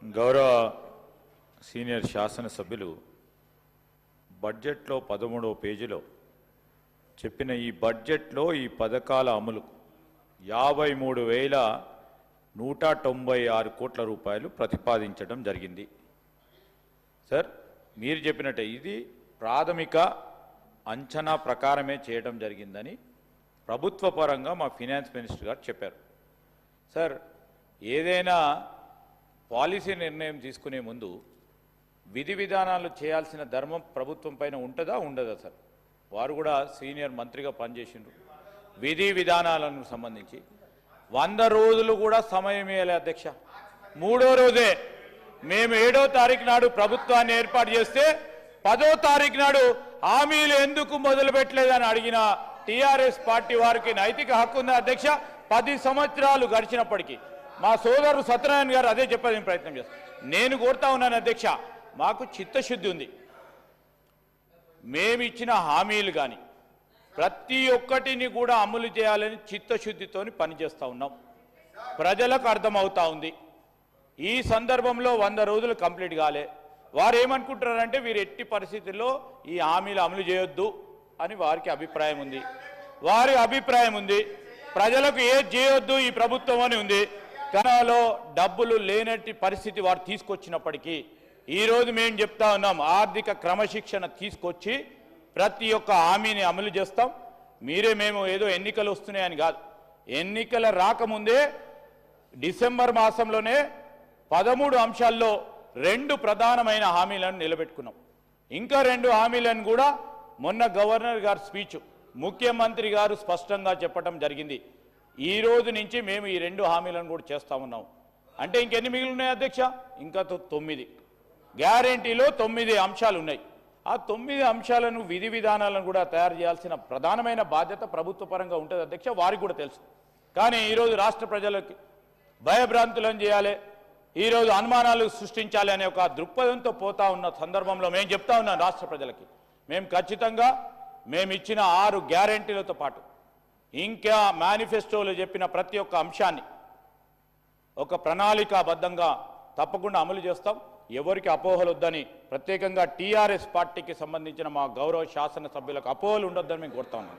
గౌరవ సీనియర్ శాసనసభ్యులు బడ్జెట్లో 13వ పేజీలో చెప్పిన ఈ బడ్జెట్లో ఈ పథకాల అమలు 53,196 కోట్ల రూపాయలు ప్రతిపాదించడం జరిగింది. సార్ మీరు చెప్పినట్టే ఇది ప్రాథమిక అంచనా ప్రకారమే చేయడం జరిగిందని ప్రభుత్వ పరంగా మా ఫైనాన్స్ మినిస్టర్ గారు చెప్పారు. సార్ ఏదైనా పాలసీ నిర్ణయం తీసుకునే ముందు విధి విధానాలు చేయాల్సిన ధర్మం ప్రభుత్వం పైన ఉంటుందా ఉండదా? సార్ వారు కూడా సీనియర్ మంత్రిగా పనిచేసిండ్రు. విధి విధానాలకు సంబంధించి 100 రోజులు కూడా సమయం ఇవ్వాలి అధ్యక్ష. 3వ రోజే మేము 7వ తారీఖు నాడు ప్రభుత్వాన్ని ఏర్పాటు చేస్తే 10వ తారీఖు నాడు హామీలు ఎందుకు మొదలు పెట్టలేదని అడిగిన టీఆర్ఎస్ పార్టీ వారికి నైతిక హక్కు ఉంది అధ్యక్ష. 10 సంవత్సరాలు గడిచినప్పటికీ మా సోదరుడు సత్యనారాయణ గారు అదే చెప్పడానికి ప్రయత్నం చేస్తారు. నేను కోరుతా ఉన్నాను అధ్యక్ష, మాకు చిత్తశుద్ధి ఉంది. మేము ఇచ్చిన హామీలు కానీ ప్రతి ఒక్కటిని కూడా అమలు చేయాలని చిత్తశుద్ధితో పనిచేస్తూ ఉన్నాం. ప్రజలకు అర్థమవుతా ఉంది. ఈ సందర్భంలో 100 రోజులు కంప్లీట్ కాలే. వారు ఏమనుకుంటున్నారంటే వీరు ఎట్టి పరిస్థితుల్లో ఈ హామీలు అమలు చేయొద్దు అని వారికి అభిప్రాయం ఉంది. వారి అభిప్రాయం ఉంది. ప్రజలకు ఏది చేయొద్దు ఈ ప్రభుత్వం అని ఉంది. కనాలో డబ్బులు లేనట్టి పరిస్థితి వారు తీసుకొచ్చినప్పటికీ ఈరోజు మేము చెప్తా ఉన్నాం, ఆర్థిక క్రమశిక్షణ తీసుకొచ్చి ప్రతి ఒక్క హామీని అమలు చేస్తాం. మేము ఏదో ఎన్నికలు వస్తున్నాయని కాదు, ఎన్నికల రాకముందే డిసెంబర్ మాసంలోనే 13 అంశాల్లో 2 ప్రధానమైన హామీలను నిలబెట్టుకున్నాం. ఇంకా 2 హామీలను కూడా మొన్న గవర్నర్ గారి స్పీచ్ ముఖ్యమంత్రి గారు స్పష్టంగా చెప్పడం జరిగింది. ఈ రోజు నుంచి మేము ఈ 2 హామీలను కూడా చేస్తా ఉన్నాం. అంటే ఇంకెన్ని మిగిలి ఉన్నాయి అధ్యక్ష? ఇంకా 9 గ్యారెంటీలో 9 అంశాలు ఉన్నాయి. ఆ 9 అంశాలను విధి విధానాలను కూడా తయారు చేయాల్సిన ప్రధానమైన బాధ్యత ప్రభుత్వ పరంగా ఉంటుంది అధ్యక్ష. వారికి కూడా తెలుసు. కానీ ఈరోజు రాష్ట్ర ప్రజలకి భయభ్రాంతులను చేయాలి, ఈరోజు అనుమానాలు సృష్టించాలి అనే ఒక దృక్పథంతో పోతా ఉన్న సందర్భంలో మేము చెప్తా ఉన్నాం రాష్ట్ర ప్రజలకి, మేము ఖచ్చితంగా మేము ఇచ్చిన 6 గ్యారెంటీలతో పాటు ఇంకా మేనిఫెస్టోలో చెప్పిన ప్రతి ఒక్క అంశాన్ని ఒక ప్రణాళికాబద్ధంగా తప్పకుండా అమలు చేస్తాం. ఎవరికి అపోహలు వద్దని, ప్రత్యేకంగా టీఆర్ఎస్ పార్టీకి సంబంధించిన మా గౌరవ శాసనసభ్యులకు అపోహలు ఉండొద్దని మేము కోరుతా ఉన్నాం.